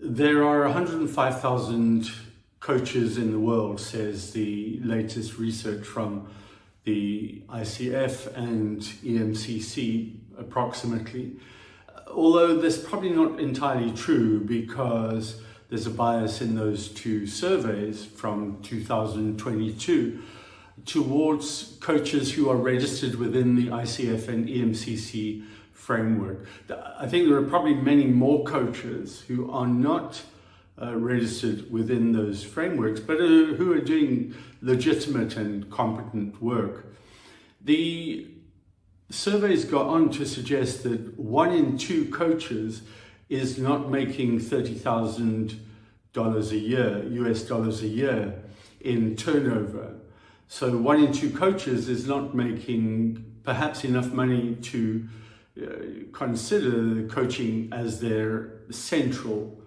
There are 105,000 coaches in the world, says the latest research from the ICF and EMCC approximately. Although that's probably not entirely true because there's a bias in those two surveys from 2022 towards coaches who are registered within the ICF and EMCC framework. I think there are probably many more coaches who are not registered within those frameworks, but who are doing legitimate and competent work. The surveys got on to suggest that 1 in 2 coaches is not making $30,000 a year, US dollars a year in turnover. So 1 in 2 coaches is not making perhaps enough money to consider coaching as their central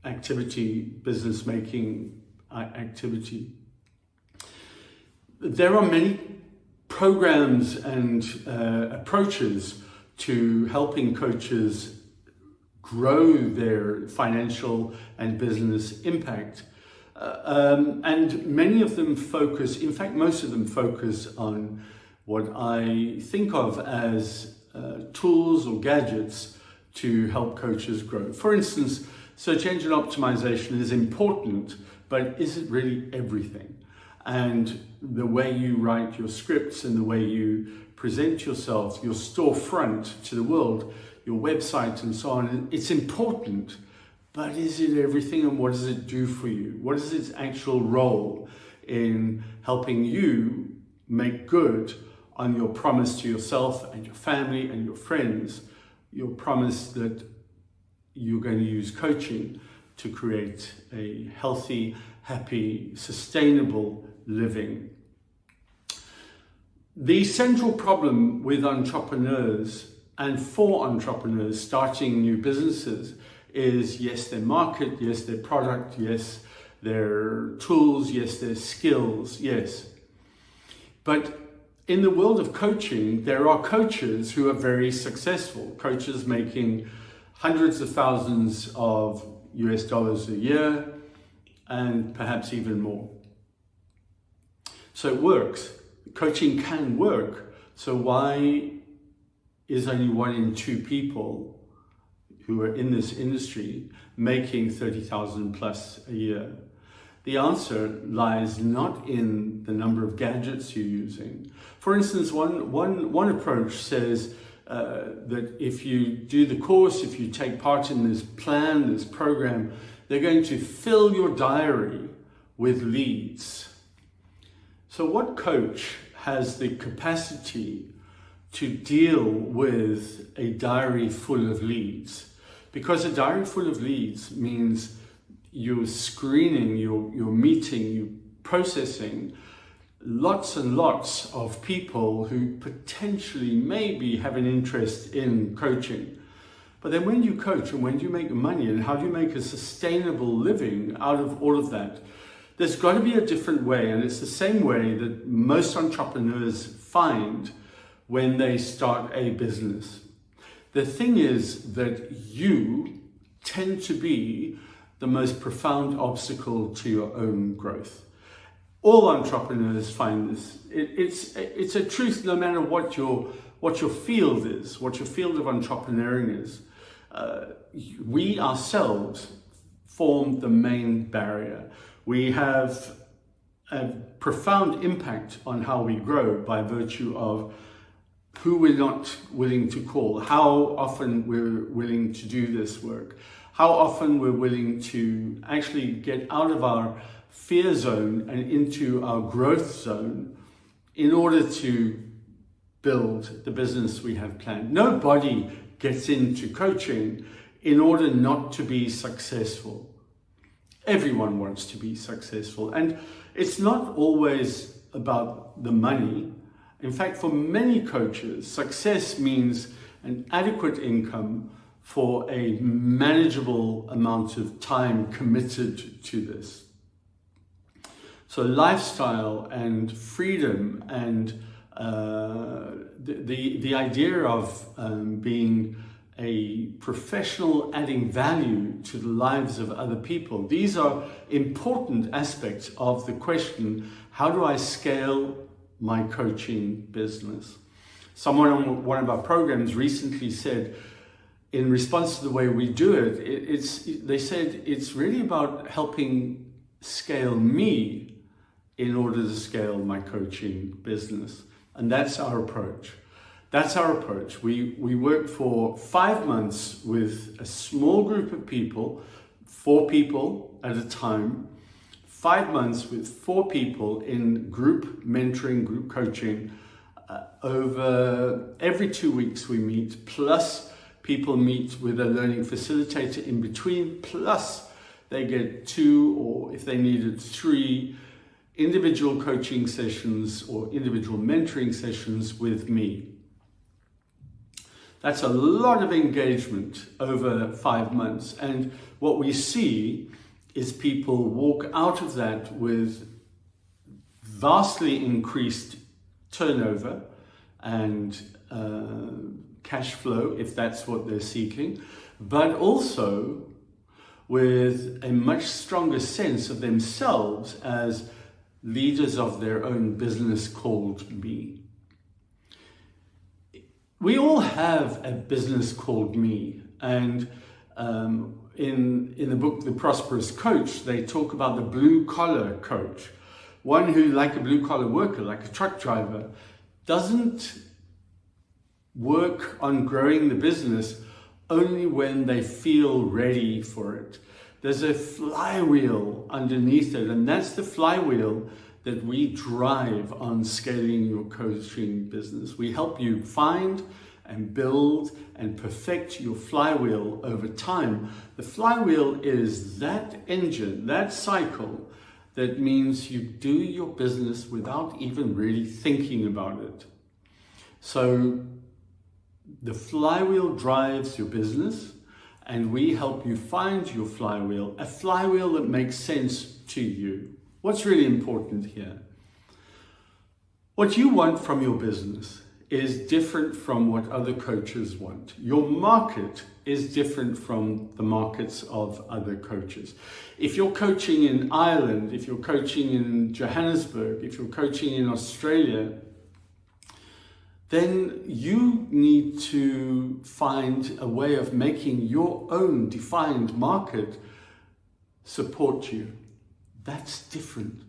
activity, business making activity. There are many programs and approaches to helping coaches grow their financial and business impact. And many of them focus, in fact, most of them focus on what I think of as tools or gadgets to help coaches grow. For instance, search engine optimization is important, but is it really everything? And the way you write your scripts and the way you present yourself, your storefront to the world, your website and so on, it's important, but is it everything, and what does it do for you? What is its actual role in helping you make good on your promise to yourself and your family and your friends, your promise that you're going to use coaching to create a healthy, happy, sustainable living? The central problem with entrepreneurs and for entrepreneurs starting new businesses is, yes, their market, yes, their product, yes, their tools, yes, their skills, yes. But in the world of coaching, there are coaches who are very successful, coaches making hundreds of thousands of US dollars a year and perhaps even more. So it works. Coaching can work. So why is only 1 in 2 people who are in this industry making 30,000 plus a year? The answer lies not in the number of gadgets you're using. For instance, one approach says that if you do the course, if you take part in this plan, this program, they're going to fill your diary with leads. So what coach has the capacity to deal with a diary full of leads? Because a diary full of leads means you're screening, you're meeting, you're processing lots and lots of people who potentially maybe have an interest in coaching. But then when you coach and when you make money and how do you make a sustainable living out of all of that, there's got to be a different way. And it's the same way that most entrepreneurs find when they start a business. The thing is that you tend to be the most profound obstacle to your own growth. All entrepreneurs find this. It's a truth no matter what your field is, what your field of entrepreneuring is. We ourselves form the main barrier. We have a profound impact on how we grow by virtue of who we're not willing to call, how often we're willing to do this work, how often we're willing to actually get out of our fear zone and into our growth zone in order to build the business we have planned. Nobody gets into coaching in order not to be successful. Everyone wants to be successful, and it's not always about the money. In fact, for many coaches, success means an adequate income for a manageable amount of time committed to this. So lifestyle and freedom and the idea of being a professional adding value to the lives of other people. These are important aspects of the question, how do I scale my coaching business? Someone on one of our programs recently said, in response to the way we do it, they said it's really about helping scale me in order to scale my coaching business. And that's our approach. That's our approach. We work for 5 months with a small group of people, 4 people at a time, 5 months with 4 people in group mentoring, group coaching. Over every 2 weeks we meet, plus people meet with a learning facilitator in between, plus they get 2, or if they needed 3, individual coaching sessions or individual mentoring sessions with me. That's a lot of engagement over 5 months. And what we see is people walk out of that with vastly increased turnover and cash flow, if that's what they're seeking, but also with a much stronger sense of themselves as leaders of their own business called me. We all have a business called me, and in the book The Prosperous Coach, they talk about the blue-collar coach, one who, like a blue-collar worker, like a truck driver, doesn't work on growing the business only when they feel ready for it. There's a flywheel underneath it, and that's the flywheel that we drive on scaling your coaching business. We help you find and build and perfect your flywheel over time. The flywheel is that engine, that cycle, that means you do your business without even really thinking about it. So the flywheel drives your business, and we help you find your flywheel, a flywheel that makes sense to you. What's really important here? What you want from your business is different from what other coaches want. Your market is different from the markets of other coaches. If you're coaching in Ireland, if you're coaching in Johannesburg, if you're coaching in Australia, then you need to find a way of making your own defined market support you. That's different.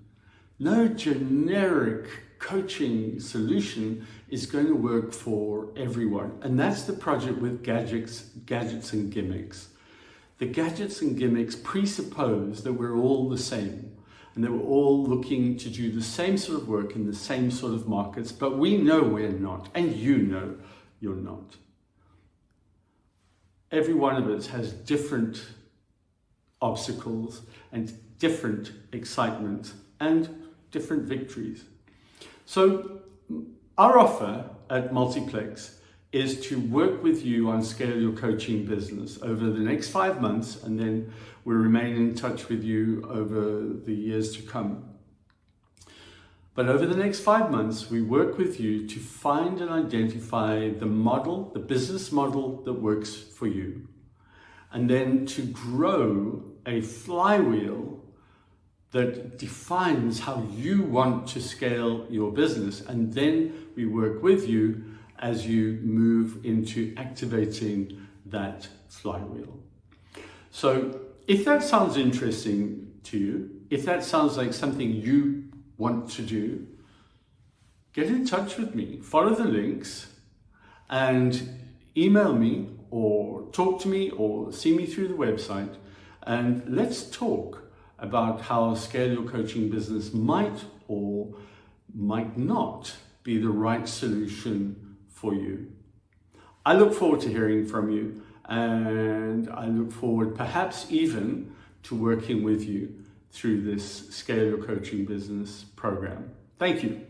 No generic coaching solution is going to work for everyone. And that's the project with gadgets and gimmicks. The gadgets and gimmicks presuppose that we're all the same and that we're all looking to do the same sort of work in the same sort of markets, but we know we're not, and you know you're not. Every one of us has different obstacles and different excitement and different victories. So our offer at Multiplex is to work with you on Scale Your Coaching Business over the next 5 months, and then we'll remain in touch with you over the years to come. But over the next 5 months, we work with you to find and identify the model, the business model that works for you, and then to grow a flywheel that defines how you want to scale your business. And then we work with you as you move into activating that flywheel. So if that sounds interesting to you, if that sounds like something you want to do, get in touch with me, follow the links, and email me or talk to me or see me through the website, and let's talk about how Scale Your Coaching Business might or might not be the right solution for you. I look forward to hearing from you, and I look forward perhaps even to working with you through this Scale Your Coaching Business program. Thank you.